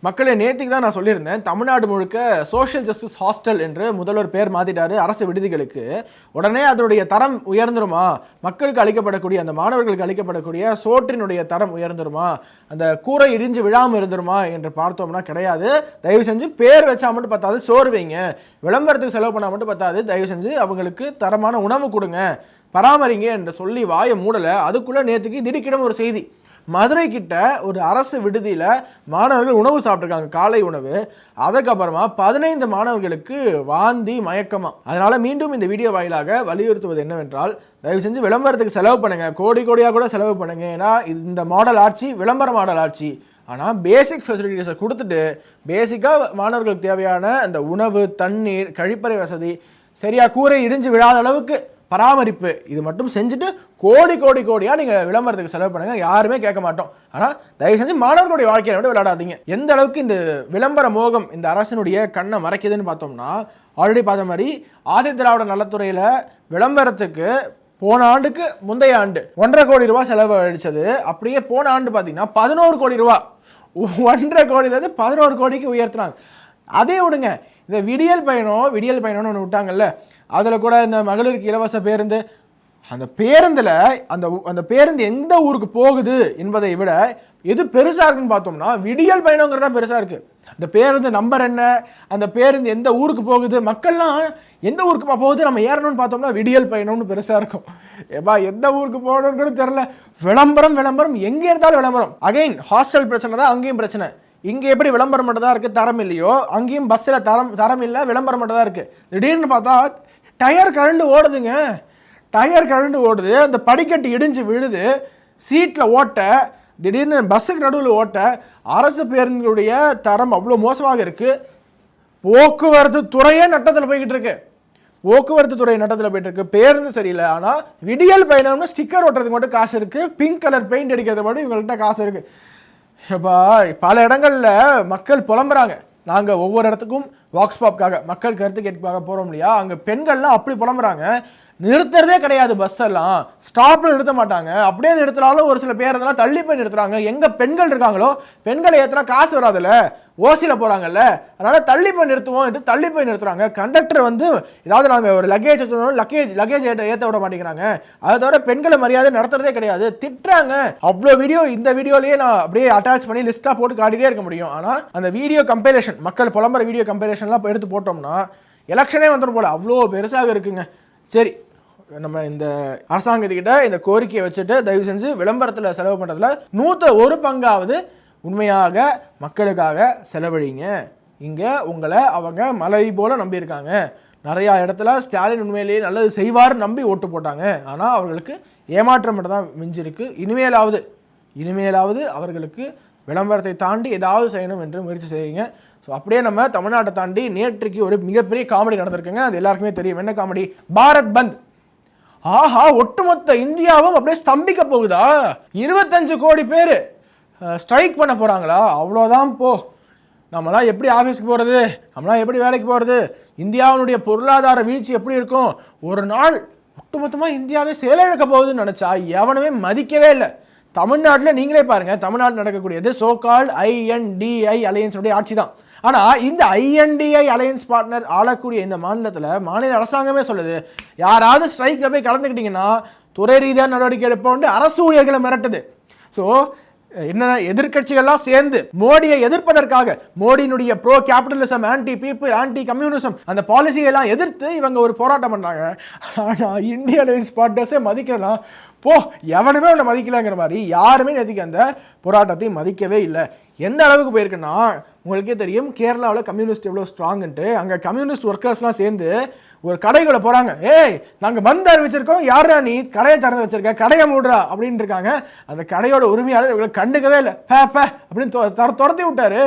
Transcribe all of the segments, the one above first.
மக்களே, நேற்றுக்கு தான் நான் சொல்லியிருந்தேன், தமிழ்நாடு முழுக்க சோஷியல் ஜஸ்டிஸ் ஹாஸ்டல் என்று முதல்வர் பேர் மாற்றிட்டாரு அரசு விடுதிகளுக்கு. உடனே அதனுடைய தரம் உயர்ந்துருமா, மக்களுக்கு அளிக்கப்படக்கூடிய அந்த மாணவர்களுக்கு அளிக்கப்படக்கூடிய சோற்றினுடைய தரம் உயர்ந்துருமா, அந்த கூரை இடிஞ்சு விழாமல் இருந்துருமா என்று பார்த்தோம்னா கிடையாது. தயவு செஞ்சு பேர் வச்சா மட்டும் பத்தாது, சோறு வைங்க. விளம்பரத்துக்கு செலவு பண்ணால் மட்டும் பத்தாது, தயவு செஞ்சு அவங்களுக்கு தரமான உணவு கொடுங்க, பராமரிங்க என்று சொல்லி வாயை மூடலை. அதுக்குள்ளே நேற்றுக்கு திடுக்கிடம் ஒரு செய்தி, மதுரை கிட்ட ஒரு அரசு விடுதியில் மாணவர்கள் உணவு சாப்பிட்ருக்காங்க, காலை உணவு. அதுக்கப்புறமா 15 மாணவர்களுக்கு வாந்தி மயக்கமா. அதனால மீண்டும் இந்த வீடியோ வாயிலாக வலியுறுத்துவது என்னவென்றால், தயவு செஞ்சு விளம்பரத்துக்கு செலவு பண்ணுங்க, கோடி கோடியாக கூட செலவு பண்ணுங்க. ஏன்னா இந்த மாடல் ஆட்சி விளம்பர மாடல் ஆட்சி. ஆனால் பேசிக் ஃபெசிலிட்டிஸை கொடுத்துட்டு பேசிக்காக மாணவர்களுக்கு தேவையான அந்த உணவு, தண்ணீர், கழிப்பறை வசதி, சரியாக கூரை இடிஞ்சு விழாத அளவுக்கு பராமரிப்பு, இது மட்டும் செஞ்சுட்டு கோடி கோடி கோடியாக நீங்கள் விளம்பரத்துக்கு செலவு பண்ணுங்க, யாருமே கேட்க மாட்டோம். ஆனால் தயவு செஞ்சு மாணவர்களுடைய வாழ்க்கையை விட விளையாடாதீங்க. எந்த அளவுக்கு இந்த விளம்பர மோகம் இந்த அரசினுடைய கண்ணை மறைக்குதுன்னு பார்த்தோம்னா, ஆல்ரெடி பார்த்த மாதிரி ஆதி திராவிட நலத்துறையில் விளம்பரத்துக்கு போன ஆண்டுக்கு முந்தைய ஆண்டு 1.5 கோடி ரூபா செலவு அடித்தது. அப்படியே போன ஆண்டு பார்த்தீங்கன்னா 11 கோடி ரூபா, 1.5 கோடியிலேருந்து 11 கோடிக்கு உயர்த்துறாங்க. அதே விடுங்க, இந்த விடியல் பயணம்னு ஒன்று விட்டாங்கல்ல, அதில் கூட இந்த மகளிருக்கு இலவச பேருந்து, அந்த பேருந்தில் அந்த பேருந்து எந்த ஊருக்கு போகுது என்பதை விட எது பெருசாக இருக்குன்னு பார்த்தோம்னா விடியல் பயணங்கிறது தான் பெருசாக இருக்குது. அந்த பேருந்து நம்பர் என்ன, அந்த பேருந்து எந்த ஊருக்கு போகுது, மக்கள்லாம் எந்த ஊருக்கு போகுது நம்ம ஏறணும்னு பார்த்தோம்னா விடியல் பயணம்னு பெருசாக இருக்கும். ஏப்பா எந்த ஊருக்கு போகணும்னு கூட தெரில, விளம்பரம் எங்கே இருந்தாலும் விளம்பரம். அகைன் ஹாஸ்டல் பிரச்சனை தான் அங்கேயும் பிரச்சனை. இங்கே எப்படி விளம்பரம் மட்டும் தான் இருக்குது, தரம் இல்லையோ, அங்கேயும் பஸ்ஸில் தரம் இல்லை, விளம்பரம் மட்டும் தான் இருக்குது. திடீர்னு பார்த்தா டயர் கழண்டு ஓடுதுங்க, அந்த படிக்கட்டு இடிஞ்சு விழுது, சீட்டில் ஓட்ட, திடீர்னு பஸ்ஸுக்கு நடுவில் ஓட்ட. அரசு பேருந்துடைய தரம் அவ்வளோ மோசமாக இருக்குது. போக்குவரத்து துறையே நட்டத்தில் போய்கிட்டு இருக்கு. பேருந்து சரியில்லை, ஆனால் விடியல் பயணம்னு ஸ்டிக்கர் ஓட்டுறதுக்கு மட்டும் காசு இருக்குது, பிங்க் கலர் பெயிண்ட் அடிக்கிறது மட்டும் இவங்கள்ட்ட காசு இருக்குது. இப்போ பல இடங்களில் மக்கள் புலம்புறாங்க, நாங்கள் ஒவ்வொரு இடத்துக்கும் வாக்ஸ் பாப்காக மக்கள் கருத்து கேட்பாக போகிறோம் இல்லையா, அங்கே பெண்கள்லாம் அப்படி புலம்புறாங்க. நிறுத்துறதே கிடையாது, பஸ் எல்லாம் ஸ்டாப்பில் நிறுத்த மாட்டாங்க. அப்படியே நிறுத்தினாலும் ஒரு சில பேர் இதெல்லாம் தள்ளி போய் நிறுத்துறாங்க. எங்கே பெண்கள் இருக்காங்களோ பெண்களை ஏற்றினா காசு வராதுல்ல, ஓசியில் போகிறாங்கல்ல, அதனால் தள்ளி போய் நிறுத்துறாங்க. கண்டக்டர் ஏதாவது நாங்கள் ஒரு லக்கேஜ் வச்சுருந்தோம், லக்கேஜ் ஏற்ற விட மாட்டேங்கிறாங்க. அதை தவிர பெண்களை மரியாதை நடத்துறதே கிடையாது, திட்டுறாங்க. அவ்வளோ வீடியோ இந்த வீடியோலேயே நான் அப்படியே அட்டாச் பண்ணி லிஸ்ட்டாக போட்டு காட்டிகிட்டே இருக்க முடியும். ஆனால் அந்த வீடியோ கம்பேரிஷன், மக்கள் புலம்புற வீடியோ கம்பேரிஷன்லாம் எடுத்து போட்டோம்னா எலெக்ஷனே வந்துடும் போல, அவ்வளோ பெருசாக இருக்குங்க. சரி, நம்ம இந்த அரசாங்கத்துக்கிட்ட இந்த கோரிக்கையை வச்சுட்டு தயவு செஞ்சு விளம்பரத்தில் செலவு பண்ணுறதுல 100 பங்காவது உண்மையாக மக்களுக்காக செலவழிங்க. இங்கே உங்களை அவங்க மலை போல நம்பியிருக்காங்க. நிறையா இடத்துல ஸ்டாலின் உண்மையிலேயே நல்லது செய்வார் நம்பி ஓட்டு போட்டாங்க. ஆனால் அவர்களுக்கு ஏமாற்றம் மட்டும் தான் மிஞ்சிருக்கு. இனிமேலாவது அவர்களுக்கு விளம்பரத்தை தாண்டி ஏதாவது செய்யணும் என்று முயற்சி செய்யுங்க. ஸோ அப்படியே நம்ம தமிழ்நாட்டை தாண்டி நேற்றுக்கு ஒரு மிகப்பெரிய காமெடி நடந்திருக்குங்க. அது எல்லாருக்குமே தெரியும். என்ன காமெடி? பாரத் பந்த். ஆஹா, ஒட்டுமொத்த இந்தியாவும் அப்படியே ஸ்தம்பிக்க போகுதா? 25 கோடி பேர் ஸ்ட்ரைக் பண்ண போகிறாங்களா? அவ்வளோதான் போ. நம்மளாம் எப்படி ஆஃபீஸ்க்கு போகிறது, நம்மளாம் எப்படி வேலைக்கு போகிறது, இந்தியாவினுடைய பொருளாதார வீழ்ச்சி எப்படி இருக்கும், ஒரு நாள் ஒட்டுமொத்தமாக இந்தியாவே செயலிழக்க போகுதுன்னு நினச்சா எவனுமே மதிக்கவே இல்லை. தமிழ்நாட்டில் நீங்களே பாருங்கள், தமிழ்நாட்டில் நடக்கக்கூடியது சோகால்டு INDI அலையன்ஸுடைய ஆட்சி தான். ஆனால் இந்த INDI அலையன்ஸ் பார்ட்னர் ஆளக்கூடிய இந்த மாநிலத்தில் மாநில அரசாங்கமே சொல்லுது, யாராவது ஸ்ட்ரைக்கில் போய் கலந்துக்கிட்டிங்கன்னா துறை ரீதியாக நடவடிக்கை எடுப்போம் அரசு ஊழியர்களை மிரட்டுது. ஸோ என்ன, எதிர்கட்சிகள்லாம் சேர்ந்து மோடியை எதிர்ப்பதற்காக, மோடியினுடைய bro capitalism, anti people, anti communism அந்த பாலிசியெல்லாம் எதிர்த்து இவங்க ஒரு போராட்டம் பண்ணுறாங்க. ஆனால் இந்திய அலையன்ஸ் பார்ட்னர்ஸே மதிக்கலாம் போ, எவனுமே உன்னை மதிக்கலைங்கிற மாதிரி யாருமே நேற்றுக்கு அந்த போராட்டத்தை மதிக்கவே இல்லை. எந்த அளவுக்கு போயிருக்குன்னா, உங்களுக்கே தெரியும் கேரளாவில் கம்யூனிஸ்ட் எவ்வளோ ஸ்ட்ராங்குன்ட்டு. அங்கே கம்யூனிஸ்ட் ஒர்க்கர்ஸ்லாம் சேர்ந்து ஒரு கடைகளை போகிறாங்க. ஏய், நாங்கள் பந்த் அறிவிச்சிருக்கோம், யாரா நீ கடையை திறந்து வச்சிருக்க, கடையை மூடுறா அப்படின்னு இருக்காங்க. அந்த கடையோட உரிமையாளர் இவங்களை கண்டுக்கவே இல்லை, அப்படின்னு துரத்தி விட்டாரு.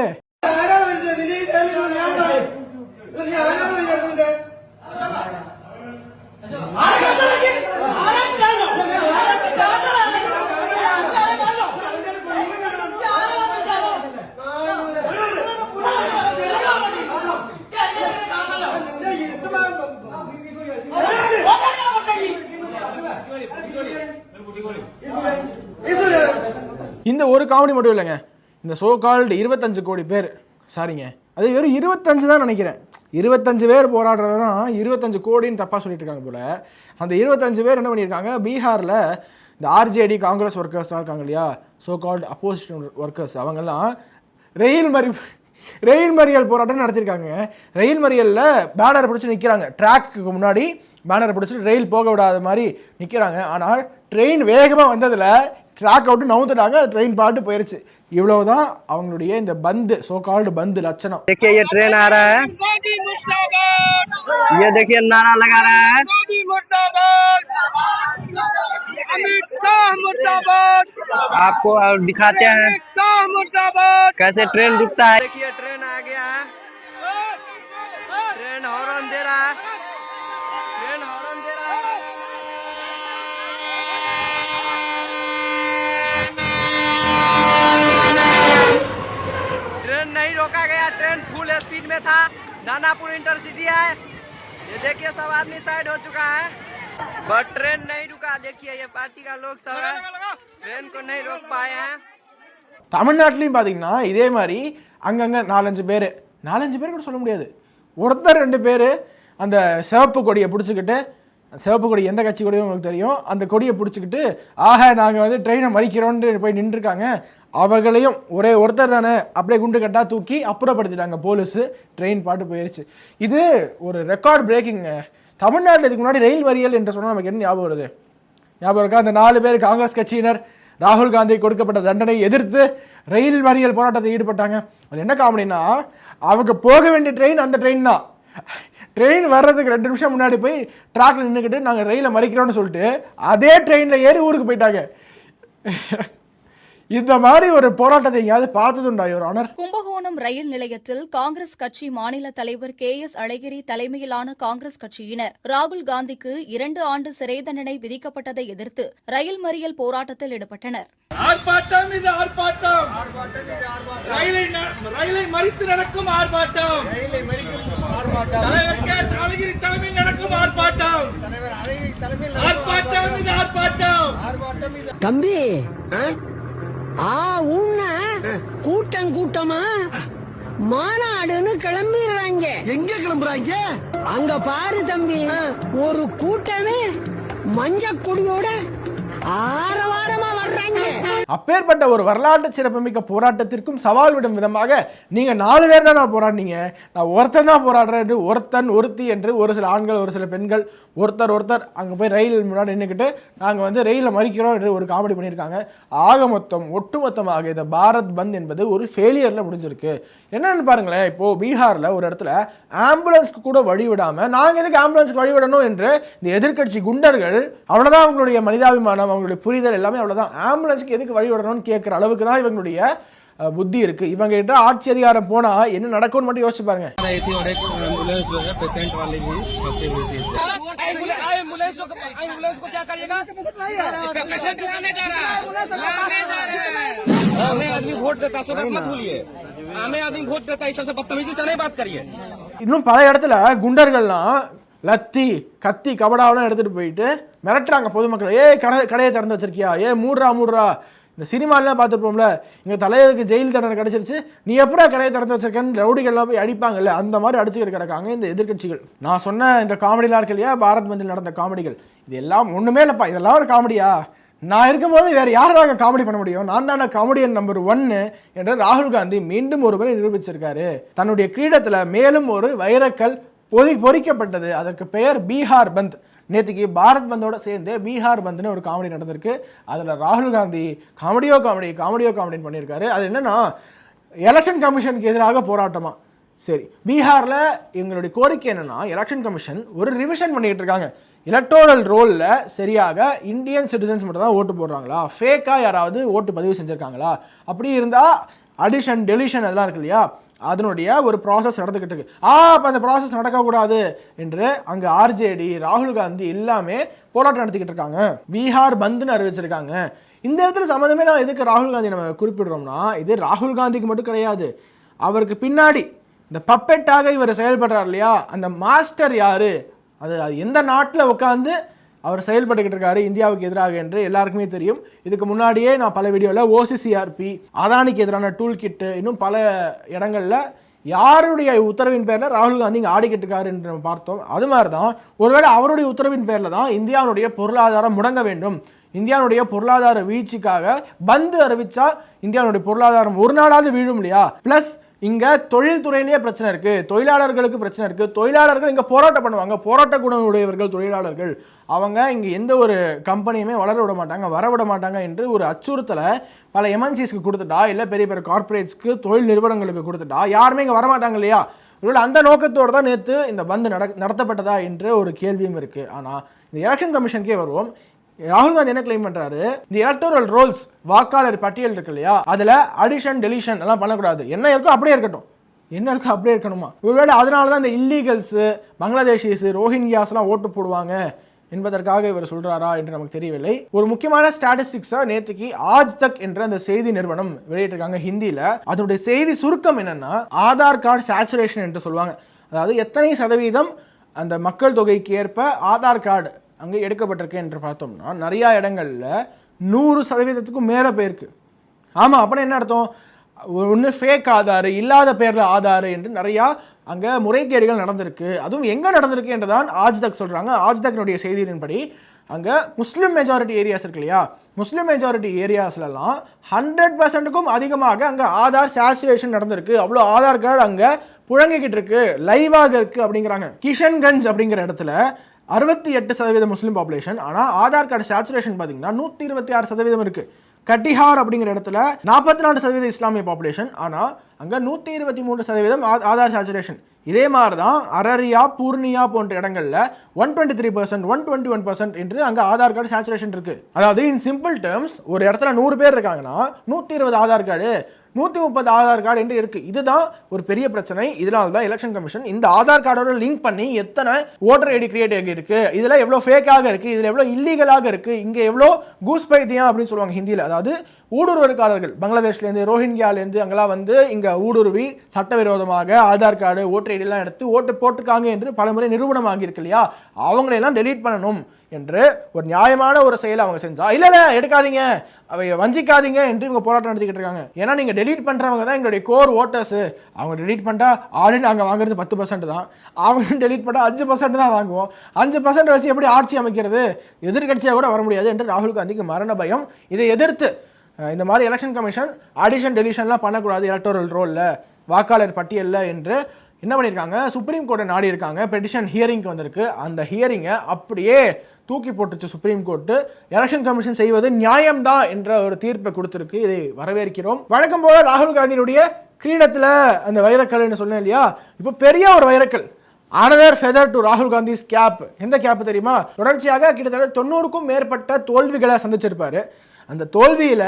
இந்த ஒரு காமெடி மட்டும் இல்லைங்க, இந்த சோ கால்டு 25 கோடி பேர், சாரிங்க அது வெறும் 25 தான் நினைக்கிறேன், 25 பேர் போராடுறது தான் 25 கோடின்னு தப்பாக சொல்லிட்டு இருக்காங்க போல. அந்த 25 பேர் என்ன பண்ணியிருக்காங்க, பீகாரில் இந்த ஆர்ஜேடி காங்கிரஸ் ஒர்க்கர்ஸ்லாம் இருக்காங்க இல்லையா, சோ கால்டு அப்போசிஷன் ஒர்க்கர்ஸ், அவங்கெல்லாம் ரயில் மறியல் போராட்டம் நடத்திருக்காங்க. ரயில் மறியலில் பேனரை பிடிச்சி நிற்கிறாங்க, ட்ராக்கு முன்னாடி பேனரை பிடிச்சிட்டு ரயில் போக விடாத மாதிரி நிற்கிறாங்க. ஆனால் ட்ரெயின் வேகமாக வந்ததில் ட்ராக் அவுட்டு நவுத்துட்டாங்க, ட்ரெயின் பாட்டு போயிருச்சு. இவ்வளவுதான் அவங்களுடைய இந்த பந்து, சோ கால்டு பந்து லட்சணம். देखिए ये ट्रेन आ रहा है, ये देखिए नारा लगा रहा है, आपको दिखाते हैं कैसे ट्रेन रुकता है। देखिए ट्रेन आ गया है, ट्रेन हॉर्न दे रहा है, ट्रेन हॉर्न दे रहा है। ट्रेन नहीं रोका गया, ट्रेन फुल स्पीड में था, दानापुर इंटरसिटी है। ये देखिए सब आदमी साइड हो चुका है, बट ट्रेन नहीं रुका। देखिए ये पार्टी का लोग सब है, ट्रेन को नहीं रोक पाए हैं। தமிழ்நாட்டிலையும் பார்த்தீங்கன்னா இதே மாதிரி அங்கங்கே 4-5 பேர் கூட சொல்ல முடியாது, ஒருத்தர் 2 பேர் அந்த சிவப்பு கொடியை பிடிச்சிக்கிட்டு, சிவப்பு கொடி எந்த கட்சி கொடியும் உங்களுக்கு தெரியும், அந்த கொடியை பிடிச்சிக்கிட்டு நாங்கள் வந்து ட்ரெயினை மறிக்கிறோன்னு போய் நின்றுருக்காங்க. அவர்களையும் ஒரே ஒருத்தர் தானே அப்படியே குண்டு கட்டாக தூக்கி அப்புறப்படுத்திட்டாங்க போலீஸு, ட்ரெயின் பாட்டு போயிடுச்சு. இது ஒரு ரெக்கார்ட் பிரேக்கிங்க. தமிழ்நாட்டில் இதுக்கு முன்னாடி ரயில் மறியல் என்று சொன்னால் நமக்கு என்ன ஞாபகம் வருது? ஞாபகம் இருக்கா? அந்த 4 பேர் காங்கிரஸ் கட்சியினர் ராகுல் காந்தி கொடுக்கப்பட்ட தண்டனை எதிர்த்து ரயில் மறியல் போராட்டத்தில் ஈடுபட்டாங்க. அது என்ன காமெடினா, அவங்க போக வேண்டிய ட்ரெயின் அந்த ட்ரெயின் தான், ட்ரெயின் வர்றதுக்கு 2 நிமிஷம் முன்னாடி போய் ட்ராக்ல நின்றுக்கிட்டு நாங்கள் ரயிலை மறிக்கிறோம்னு சொல்லிட்டு அதே ட்ரெயினில் ஏறி ஊருக்கு போயிட்டாங்க. இந்த மாதிரி ஒரு போராட்டத்தை எங்கேயாவது பார்த்ததுண்டா யுவர் ஆனர்? கும்பகோணம் ரயில் நிலையத்தில் காங்கிரஸ் கட்சி மாநில தலைவர் KS அழகிரி தலைமையிலான காங்கிரஸ் கட்சியினர் ராகுல் காந்திக்கு 2 ஆண்டு சிறை தண்டனை விதிக்கப்பட்டதை எதிர்த்து ரயில் மறியல் போராட்டத்தில் ஈடுபட்டனர். ஆர்ப்பாட்டம் இது ஆர்ப்பாட்டம், ரயிலை மறித்து நடக்கும் ஆர்ப்பாட்டம், தலைவர் KS அழகிரி தலைமையில் நடக்கும் ஆர்ப்பாட்டம், ஆர்ப்பாட்டம் இது ஆர்ப்பாட்டம். தம்பி கூட்டம் கூட்டமா மாநாடுன்னு கிளம்பிடுறாங்க. எங்க கிளம்புறாங்க? அங்க பாரு தம்பி, ஒரு கூட்டமே மஞ்ச கொடியோட ஆரவாரமா வர்றாங்க. அப்பேற்பட்ட ஒரு வரலாற்று சிறப்புமிக்க போராட்டத்திற்கும் சவால் விடும் விதமாக நீங்க 4 பேர் தான் நான் போராடினீங்க, நான் ஒருத்தன் தான் போராடுறேன் என்று, ஒருத்தன் ஒருத்தி என்று ஒரு சில ஆண்கள் ஒரு சில பெண்கள் ஒருத்தர் அங்கே போய் ரயில் முன்னாடி நின்றுக்கிட்டு நாங்கள் வந்து ரயிலில் மறிக்கிறோம் என்று ஒரு காமெடி பண்ணியிருக்காங்க. ஆக மொத்தம் ஒட்டுமொத்தமாக இந்த பாரத் பந்த் என்பது ஒரு ஃபெயிலியரில் முடிஞ்சிருக்கு. என்னென்னு பாருங்களேன், இப்போது பீகாரில் ஒரு இடத்துல ஆம்புலன்ஸ்க்கு கூட வழி விடாமல் நாங்கள் எதுக்கு ஆம்புலன்ஸ்க்கு வழி விடணும் என்று இந்த எதிர்கட்சி குண்டர்கள், அவ்வளோதான் அவங்களுடைய மனிதாபிமானம், அவங்களுடைய புரிதல் எல்லாமே அவ்வளோதான், ஆம்புலன்ஸ்க்கு எதுக்கு வழி விடணும்னு கேட்குற அளவுக்கு தான் இவங்களுடைய புத்தி இருக்கு. இவங்க கிட்ட ஆட்சி அதிகாரம் போனா என்ன நடக்கும்னு மட்டும் யோசிச்சு பாருங்க. இன்னும் பல இடத்துல குண்டர்கள்லாம் லத்தி கத்தி கபடாவெல்லாம் எடுத்துட்டு போயிட்டு மிரட்டுறாங்க பொதுமக்களை. கடையை திறந்து வச்சிருக்கியா, மூடுறா. இந்த சினிமாலாம் பார்த்துருப்போம்ல, எங்கள் தலைவருக்கு ஜெயில் தண்டனை கிடச்சிருச்சு, நீ எப்படா கடையை திறந்து வச்சிருக்கேன்னு ரவுடிகள்லாம் போய் அடிப்பாங்கல்ல, அந்த மாதிரி அடிச்சுக்கிட்டு கிடக்காங்க இந்த எதிர்கட்சிகள். நான் சொன்ன இந்த காமெடிலாம் இருக்கு இல்லையா, பாரத் பந்தில் நடந்த காமெடிகள், இது எல்லாம் ஒன்றுமே இல்லைப்பா, இதெல்லாம் ஒரு காமெடியா? நான் இருக்கும்போது வேறு யாராக காமெடி பண்ண முடியும்? நான் தானே காமெடியன் நம்பர் 1 என்று ராகுல் காந்தி மீண்டும் ஒருமுறை நிரூபிச்சிருக்காரு. தன்னுடைய கிரீடத்தில் மேலும் ஒரு வைரக்கல் பொறிக்கப்பட்டது, அதற்கு பெயர் பீகார் பந்த். நேற்றுக்கு பாரத் பந்தோட சேர்ந்து பீகார் பந்த்னு ஒரு காமெடி நடந்திருக்கு. அதில் ராகுல் காந்தி காமெடியோ காமெடின்னு பண்ணியிருக்காரு. அது என்னன்னா, எலெக்ஷன் கமிஷனுக்கு எதிராக போராட்டமா. சரி, பீகாரில் எங்களுடைய கோரிக்கை என்னன்னா, எலெக்ஷன் கமிஷன் ஒரு ரிவிஷன் பண்ணிட்டு இருக்காங்க. எலக்டோரல் ரோலில் சரியாக இந்தியன் சிட்டிசன்ஸ் மட்டும் தான் ஓட்டு போடுறாங்களா, ஃபேக்காக யாராவது ஓட்டு பதிவு செஞ்சுருக்காங்களா, அப்படி இருந்தால் அடிஷன் டெலிஷன் அதெல்லாம் இருக்கு இல்லையா, அதனுடைய ஒரு ப்ராசஸ் நடந்துக்கிட்டு இருக்கு. அப்போ அந்த ப்ராசஸ் நடக்கக்கூடாது என்று அங்கே ஆர்ஜேடி, ராகுல் காந்தி எல்லாமே போராட்டம் நடத்திக்கிட்டு இருக்காங்க. பீகார் பந்துன்னு அறிவிச்சிருக்காங்க. இந்த இடத்துல சம்மந்தமே நான் எதுக்கு ராகுல் காந்தி நம்ம குறிப்பிடுறோம்னா, இது ராகுல் காந்திக்கு மட்டும் கிடையாது, அவருக்கு பின்னாடி இந்த பப்பெட்டாக இவர் செயல்படுறார் இல்லையா, அந்த மாஸ்டர் யாரு, அது எந்த நாட்டில் உட்காந்து அவர் செயல்பட்டுக்கிட்டு இருக்காரு இந்தியாவுக்கு எதிராக என்று எல்லாருக்குமே தெரியும். இதுக்கு முன்னாடியே நான் பல வீடியோவில் OCCRP, அதானிக்கு எதிரான டூல் கிட்டு, இன்னும் பல இடங்கள்ல யாருடைய உத்தரவின் பேரில் ராகுல் காந்தி இங்கே ஆடிக்கிட்டு இருக்காரு என்று நம்ம பார்த்தோம். அது மாதிரி தான் ஒருவேளை அவருடைய உத்தரவின் பேரில் தான் இந்தியாவுடைய பொருளாதாரம் முடங்க வேண்டும், இந்தியாவுடைய பொருளாதார வீழ்ச்சிக்காக பந்து அறிவிச்சா இந்தியாவுடைய பொருளாதாரம் ஒரு நாளாவது வீழும் இல்லையா. பிளஸ் இங்க தொழில் துறையிலேயே பிரச்சனை இருக்கு, தொழிலாளர்களுக்கு பிரச்சனை இருக்கு, தொழிலாளர்கள் இங்க போராட்டம் பண்ணுவாங்க, போராட்ட குணம் உடையவர்கள் தொழிலாளர்கள், அவங்க இங்க எந்த ஒரு கம்பெனியுமே வளர விட மாட்டாங்க, வர விட மாட்டாங்க என்று ஒரு அச்சுறுத்தலை பல எம்என்சிஸ்க்கு கொடுத்துட்டா, இல்லை பெரிய பெரிய கார்பரேட்ஸ்க்கு, தொழில் நிறுவனங்களுக்கு கொடுத்துட்டா யாருமே இங்க வரமாட்டாங்க இல்லையா. ஒருவேளை அந்த நோக்கத்தோடு தான் நேற்று இந்த பந்து நடத்தப்பட்டதா என்ற ஒரு கேள்வியும் இருக்கு. ஆனா இந்த எலெக்ஷன் கமிஷனுக்கே வருவோம். ராகுல் காந்தி என்ன கிளைம் பண்றாரு, இந்த எலக்டோரல் ரோல்ஸ், வாக்காளர் பட்டியல் இருக்கு இல்லையா, அதுல அடிஷன் டெலிஷன் எல்லாம் பண்ணக்கூடாது, என்ன இருக்கோ அப்படியே இருக்கட்டும், என்ன இருக்கோ அப்படியே இருக்கணுமா. ஒருவேளை அதனாலதான் இந்த இல்லீகல்ஸ், பங்களாதேஷிஸ், ரோஹிங்கியாஸ் எல்லாம் ஓட்டு போடுவாங்க என்பதற்காக இவர் சொல்றாரா என்று நமக்கு தெரியவில்லை. ஒரு முக்கியமான ஸ்டாட்டிஸ்டிக்ஸா நேற்றுக்கு ஆஜ் தக் என்ற அந்த செய்தி நிறுவனம் வெளியிட்டிருக்காங்க ஹிந்தியில. அதனுடைய செய்தி சுருக்கம் என்னன்னா, ஆதார் கார்டு சேச்சுரேஷன் என்று சொல்லுவாங்க. அதாவது எத்தனை சதவீதம் அந்த மக்கள் தொகைக்கு ஏற்ப ஆதார் கார்டு அங்கே எடுக்கப்பட்டிருக்கு என்று பார்த்தோம்னா நிறையா இடங்கள்ல 100% மேலே போயிருக்கு. ஆமாம், அப்புறம் என்ன அர்த்தம், ஒன்று ஃபேக் ஆதார், இல்லாத பேரில் ஆதார் என்று நிறையா அங்கே முறைகேடுகள் நடந்திருக்கு. அதுவும் எங்கே நடந்திருக்கு என்றுதான் ஆஜ் தக் சொல்கிறாங்க. ஆஜ் தக்னுடைய செய்தியின்படி அங்கே முஸ்லீம் மெஜாரிட்டி ஏரியாஸ் இருக்கு இல்லையா, முஸ்லீம் மெஜாரிட்டி ஏரியாஸ்லாம் 100%க்கும் அதிகமாக அங்கே ஆதார் சேச்சுரேஷன் நடந்திருக்கு. அவ்வளோ ஆதார் கார்டு அங்கே புழங்கிக்கிட்டு இருக்கு, லைவாக இருக்கு அப்படிங்கிறாங்க. கிஷன்கஞ்ச் அப்படிங்கிற இடத்துல 68% முஸ்லீம் பாப்புலேஷன், ஆனால் ஆதார் கார்டு சேச்சுரேஷன் பார்த்தீங்கன்னா 126% இருக்கு. கட்டிஹார் அப்படிங்கிற இடத்துல 44% இஸ்லாமிய பாப்புலேஷன், ஆனால் அங்கே 123% ஆதார் சேச்சுரேஷன். இதே மாதிரி தான் அரரியா, பூர்ணியா போன்ற இடங்கள்ல 123%, 121% என்று அங்கே ஆதார் கார்டு சேச்சுரேஷன் இருக்கு. அதாவது இன் சிம்பிள் டேர்ம்ஸ், ஒரு இடத்துல 100 பேர் இருக்காங்கன்னா 120 ஆதார் கார்டு, 130 ஆதார் கார்டு என்று இருக்கு. இதுதான் ஒரு பெரிய பிரச்சனை. இதனால தான் எலெக்ஷன் கமிஷன் இந்த ஆதார் கார்டோட லிங்க் பண்ணி எத்தனை ஓட்டர் ஐடி கிரியேட் ஆகிருக்கு, இதுல எவ்வளவு ஃபேக்காக இருக்கு, இதுல எவ்வளவு இல்லீகலாக இருக்கு, இங்க எவ்வளவு கூஸ் பைத்தியம் அப்படின்னு சொல்லுவாங்க ஹிந்தியில. அதாவது ஊடுருவற்காரர்கள் பங்களாதேஷ்லேருந்து, ரோஹிங்கியாலேருந்து அங்கெல்லாம் வந்து இங்க ஊடுருவி சட்டவிரோதமாக ஆதார் கார்டு, ஓட்டர் ஐடி எல்லாம் எடுத்து ஓட்டு போட்டிருக்காங்க என்று பலமுறை நிரூபணம் ஆகியிருக்கு இல்லையா, அவங்களையெல்லாம் டெலீட் பண்ணணும் என்று ஒரு நியாயமான ஒரு செயலை அவங்க செஞ்சா, இல்ல எடுக்காதீங்க, அவை வஞ்சிக்காதீங்க என்று இவங்க போராட்டம் நடத்திக்கிட்டு இருக்காங்க. ஏன்னா நீங்க டெலீட் பண்றவங்க தான் எங்களுடைய கோர் ஓட்டர்ஸ். அவங்க டெலீட் பண்ணா ஆல்ரெடி நாங்க வாங்குறது 10% தான், அவங்க டெலீட் பண்ணா 5% தான் வாங்குவோம். 5% வச்சு எப்படி ஆட்சி அமைக்கிறது, எதிர்கட்சியாக கூட வர முடியாது என்று ராகுல் காந்திக்கு மரண பயம். இதை எதிர்த்து இந்த மாதிரி எலெக்ஷன் கமிஷன் அடிஷன் டெலிஷன்லாம் பண்ணக்கூடாது எலக்டோரல் ரோல்ல, வாக்காளர் பட்டியல்ல என்று என்ன பண்ணியிருக்காங்க, சுப்ரீம் கோர்ட்டை நாடி இருக்காங்க. பெட்டிஷன் ஹியரிங்க்கு வந்திருக்கு. அந்த ஹியரிங்கை அப்படியே தூக்கி போட்டுச்சு சுப்ரீம் கோர்ட்டு. எலெக்ஷன் கமிஷன் செய்வது நியாயம்தான் என்ற ஒரு தீர்ப்பை கொடுத்திருக்கு. இதை வரவேற்கிறோம். வழக்கம் போல ராகுல் காந்தியுடைய கிரீடத்துல அந்த வைரக்கல்னு சொன்னேன் இல்லையா, இப்போ பெரிய ஒரு வைரக்கல், another feather to ராகுல் காந்திஸ் கேப். எந்த கேப் தெரியுமா, தொடர்ச்சியாக கிட்டத்தட்ட 90க்கும் மேற்பட்ட தோல்விகளை சந்திச்சிருப்பாரு. அந்த தோல்வியில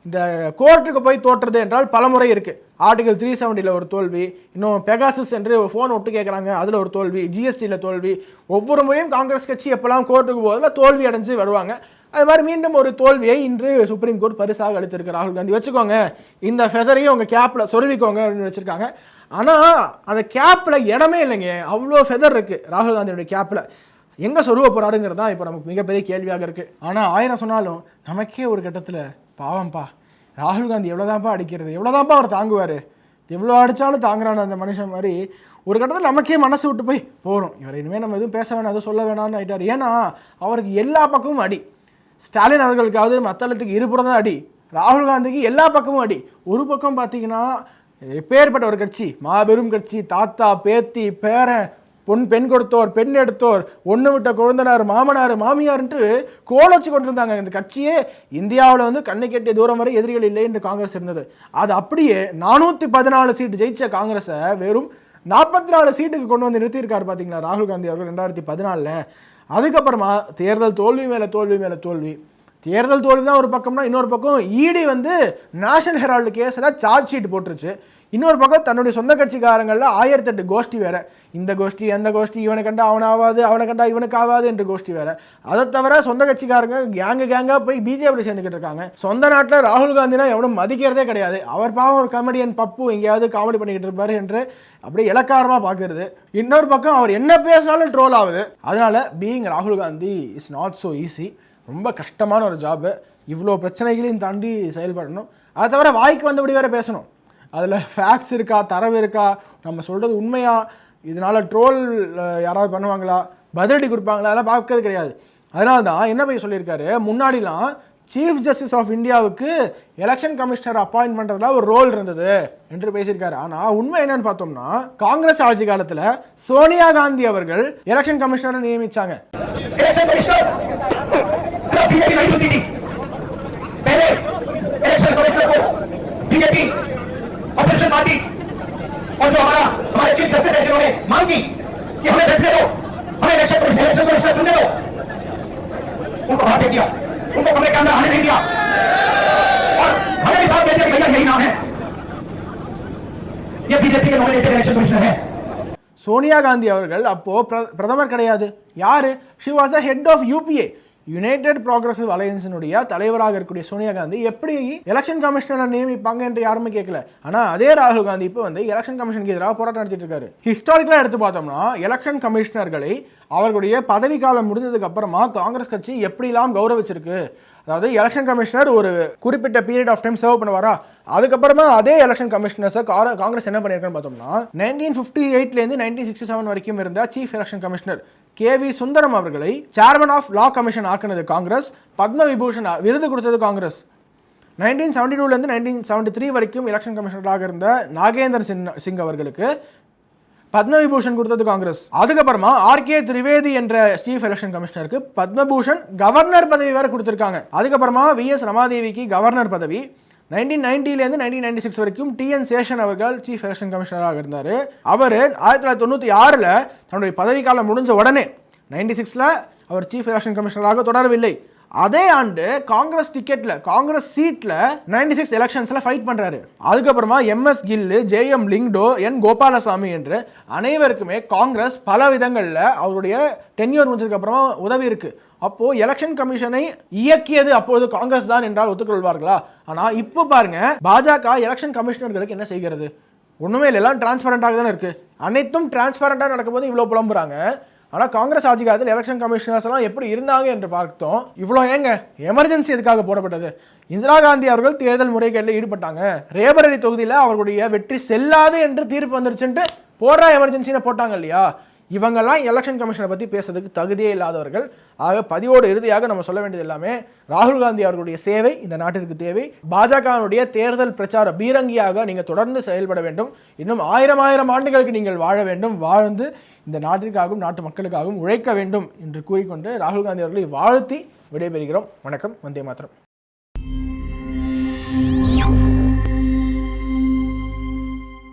இந்த கோர்ட்டுக்கு போய் தோற்றுறது என்றால் பலமுறை இருக்கு. ஆர்டிகல் 370 ஒரு தோல்வி, இன்னும் பெகாசஸ் என்று ஃபோன் ஒட்டு கேட்குறாங்க, அதில் ஒரு தோல்வி, ஜிஎஸ்டியில் தோல்வி. ஒவ்வொரு முறையும் காங்கிரஸ் கட்சி எப்பெல்லாம் கோர்ட்டுக்கு போதில் தோல்வி அடைஞ்சு வருவாங்க. அது மாதிரி மீண்டும் ஒரு தோல்வியை இன்று சுப்ரீம் கோர்ட் பரிசாக அளித்திருக்கு ராகுல் காந்தி. வச்சுக்கோங்க, இந்த ஃபெதரையும் உங்கள் கேப்பில் சொருவிக்கோங்க அப்படின்னு வச்சுருக்காங்க. ஆனால் அந்த கேப்பில் இடமே இல்லைங்க, அவ்வளோ ஃபெதர் இருக்குது ராகுல் காந்தியோடைய கேப்பில். எங்கே சொருவ போகிறாருங்கிறது தான் இப்போ நமக்கு மிகப்பெரிய கேள்வியாக இருக்குது. ஆனால் 1000 சொன்னாலும் நமக்கே ஒரு கட்டத்தில் பாவம்ப்பா, ராகுல் காந்தி எவ்வளோதான்ப்பா அடிக்கிறது, எவ்வளோதான்ப்பா அவர் தாங்குவார், எவ்வளோ அடித்தாலும் தாங்குறான அந்த மனுஷன் மாதிரி ஒரு கட்டத்தில் நமக்கே மனசு விட்டு போய் போகிறோம், இவர் இனிமேல் நம்ம எதுவும் பேச வேணாம், எதுவும் சொல்ல வேணாம்னு ஆகிட்டார். ஏன்னா அவருக்கு எல்லா பக்கமும் அடி. ஸ்டாலின் அவர்களுக்காவது மத்தளத்துக்கு இருபுறம் தான் அடி, ராகுல் காந்திக்கு எல்லா பக்கமும் அடி. ஒரு பக்கம் பார்த்தீங்கன்னா எப்பேற்பட்ட ஒரு கட்சி, மாபெரும் கட்சி, தாத்தா பேத்தி பேரன், பெண் கொடுத்தோர், பெண் எடுத்தோர், ஒன்று விட்ட குழந்தனார், மாமனார், மாமியார்ன்ட்டு கோலச்சு கொண்டிருந்தாங்க. இந்த கட்சியே இந்தியாவில் வந்து கண்ணை கெட்டிய தூரம் வரை எதிரிகள் இல்லை என்று காங்கிரஸ் இருந்தது. அது அப்படியே 414 சீட்டு ஜெயிச்ச காங்கிரஸை வெறும் 44 சீட்டுக்கு கொண்டு வந்து நிறுத்தியிருக்காரு பார்த்தீங்களா ராகுல் காந்தி அவர்கள் 2014. அதுக்கப்புறமா தேர்தல் தோல்வி மேலே தோல்வி மேலே தோல்வி. தேர்தல் தோல்வி தான் ஒரு பக்கம்னா, இன்னொரு பக்கம் இடி வந்து நேஷனல் ஹெரால்டு கேஸில் சார்ஜ் ஷீட் போட்டுருச்சு. இன்னொரு பக்கம் தன்னுடைய சொந்த கட்சிக்காரங்கள்ல 1008 கோஷ்டி வேற, இந்த கோஷ்டி அந்த கோஷ்டி, இவனை கண்டா அவன் ஆகாது, அவனை கண்டா இவனுக்கு ஆகாது என்று கோஷ்டி வேற. அதை தவிர சொந்த கட்சிக்காரங்க கேங்கா போய் பிஜேபி சேர்ந்துக்கிட்டு இருக்காங்க. சொந்த நாட்டில் ராகுல் காந்தினா எவனும் மதிக்கிறதே கிடையாது. அவர் பாவம் ஒரு கமெடியன் பப்பு எங்கேயாவது காமெடி பண்ணிக்கிட்டு இருப்பாரு என்று அப்படியே இலக்காரமா பாக்குறது. இன்னொரு பக்கம் அவர் என்ன பேசினாலும் ட்ரோல் ஆகுது. அதனால பீயிங் ராகுல் Gandhi is not so easy. ரொம்ப கஷ்டமான ஒரு ஜாப். இவ்வளோ பிரச்சனைகளையும் தாண்டி செயல்படணும். அதை தவிர வாய்க்கு வந்தபடி வேற பேசணும். அதில் ஃபேக்ட்ஸ் இருக்கா, தரவு இருக்கா, நம்ம சொல்கிறது உண்மையா, இதனால் ட்ரோல் யாராவது பண்ணுவாங்களா, பதிலடி கொடுப்பாங்களா, அதெல்லாம் பார்க்கறது கிடையாது. அதனால தான் என்ன போய் சொல்லியிருக்காரு, முன்னாடிலாம் சீஃப் ஜஸ்டிஸ் ஆஃப் இந்தியாவுக்கு எலெக்ஷன் கமிஷனர் அப்பாயின்ட் பண்ணுறதுல ஒரு ரோல் இருந்தது என்று பேசியிருக்காரு. ஆனால் உண்மை என்னன்னு பார்த்தோம்னா, காங்கிரஸ் ஆட்சி காலத்தில் சோனியா காந்தி அவர்கள் எலெக்ஷன் கமிஷனரை நியமிச்சாங்க. ऑपोजिशन पार्टी और जो हमारे चीफ जस्टिस है जिन्होंने मांग की कि हमें बचने दो, हमें इलेक्शन कमिश्नर चुनने दो, उनको बाहर दे दिया, उनको कमरे के अंदर आने नहीं दिया और हमें भी साथ दे दिया कि भैया यही नाम है, ये बीजेपी के नॉमिनेटेड इलेक्शन कमिश्नर है. சோனியா காந்தி அவர்கள் அப்போ பிரதமர் கிடையாது. யாரு? She was the head of UPA, United Progressive அலையன்ஸினுடைய தலைவராக இருக்கக்கூடிய சோனியா காந்தி எப்படி எலெக்ஷன் கமிஷனரை நியமிப்பாங்க என்று யாருமே கேட்கல. ஆனால் அதே ராகுல் காந்தி இப்போ வந்து எலெக்ஷன் கமிஷனுக்கு எதிராக போராட்டம் நடத்திட்டு இருக்காரு. ஹிஸ்டாரிக்கலாக எடுத்து பார்த்தோம்னா எலெக்ஷன் கமிஷனர்களை அவர்களுடைய பதவி காலம் முடிஞ்சதுக்கு அப்புறமா காங்கிரஸ் கட்சி எப்படிலாம் கௌரவிச்சிருக்கு. அதாவது எலெக்ஷன் கமிஷனர் ஒரு குறிப்பிட்ட பீரியட் ஆஃப் டைம் சர்வ் பண்ணுவாரா, அதுக்கப்புறமா அதே எலெக்ஷன் கமிஷனர்ஸை காங்கிரஸ் என்ன பண்ணியிருக்குன்னு பார்த்தோம்னா 1958லேருந்து 1967 வரைக்கும் இருந்த chief election commissioner KV Sundaram அவர்களை சேர்மன் ஆஃப் லா கமிஷன் ஆக்குனது காங்கிரஸ். பத்ம விபூஷன் விருது கொடுத்தது காங்கிரஸ். 1972லேருந்து 1973 வரைக்கும் எலெக்ஷன் கமிஷனராக இருந்த நாகேந்தர் சிங் அவர்களுக்கு பத்ம விபூஷன் கொடுத்தது காங்கிரஸ். அதுக்கப்புறமா RK திரிவேதி என்ற சீஃப் எலெக்ஷன் கமிஷனருக்கு பத்மபூஷன் கவர்னர் பதவி வேற கொடுத்திருக்காங்க. அதுக்கப்புறமா VS ரமாதேவிக்கு கவர்னர் பதவி. 1990லேருந்து 1996 வரைக்கும் TN சேஷன் அவர்கள் சீஃப் எலெக்ஷன் கமிஷனராக இருந்தார். அவர் 1996ல் தன்னுடைய பதவிக்காலம் முடிஞ்ச உடனே 96ல் அவர் சீஃப் எலெக்ஷன் கமிஷனராக தொடரவில்லை. அதே ஆண்டு காங்கிரஸ் டிக்கெட்ல, காங்கிரஸ் சீட்ல 96 எலெக்ஷன்ஸ்ல ஃபைட் பண்றாரு. அதுக்கப்புறமா MS கில்லு, JM லிங்டோ, N கோபாலசாமி என்று அனைவருக்குமே காங்கிரஸ் பல விதங்கள்ல அவருடைய டென்யூர் முடிஞ்சதுக்கு அப்புறமா உதவி இருக்கு. அப்போ எலெக்ஷன் கமிஷனை இயக்கியது அப்போது காங்கிரஸ் தான் என்றால் ஒத்துக்கொள்வார்களா? ஆனா இப்போ பாருங்க, பாஜக எலெக்ஷன் கமிஷனர்களுக்கு என்ன செய்கிறது? ஒண்ணுமே இல்லை, எல்லாம் டிரான்ஸ்பரண்டாக தானே இருக்கு. அனைத்தும் டிரான்ஸ்பரண்டா நடக்கும்போது இவ்வளவு புலம்புறாங்க. ஆனால் காங்கிரஸ் ஆட்சி காலத்தில் எலெக்ஷன் கமிஷனர்ஸ் எல்லாம் எப்படி இருந்தாங்க என்று பார்த்தோம். இவ்வளோ ஏங்க எமர்ஜென்சி எதுக்காக போடப்பட்டது? இந்திரா காந்தி அவர்கள் தேர்தல் முறைகேட்டில் ஈடுபட்டாங்க, ரேபரேலி தொகுதியில் அவர்களுடைய வெற்றி செல்லாது என்று தீர்ப்பு வந்துருச்சுன்ட்டு போடுறா எமர்ஜென்சின்னு போட்டாங்க இல்லையா? இவங்கெல்லாம் எலெக்ஷன் கமிஷனை பற்றி பேசுறதுக்கு தகுதியே இல்லாதவர்கள். ஆக பதிவோடு இறுதியாக நம்ம சொல்ல வேண்டியது எல்லாமே, ராகுல் காந்தி அவர்களுடைய சேவை இந்த நாட்டிற்கு தேவை. பாஜகவுடைய தேர்தல் பிரச்சார பீரங்கியாக நீங்கள் தொடர்ந்து செயல்பட வேண்டும். இன்னும் ஆயிரம் ஆண்டுகளுக்கு நீங்கள் வாழ வேண்டும். வாழ்ந்து இந்த நாட்டிற்காகவும் நாட்டு மக்களுக்காகவும் உழைக்க வேண்டும் என்று கூறிக்கொண்டு ராகுல் காந்தி அவர்களை வாழ்த்தி விடைபெறுகிறோம். வணக்கம். வந்தே மாதரம்.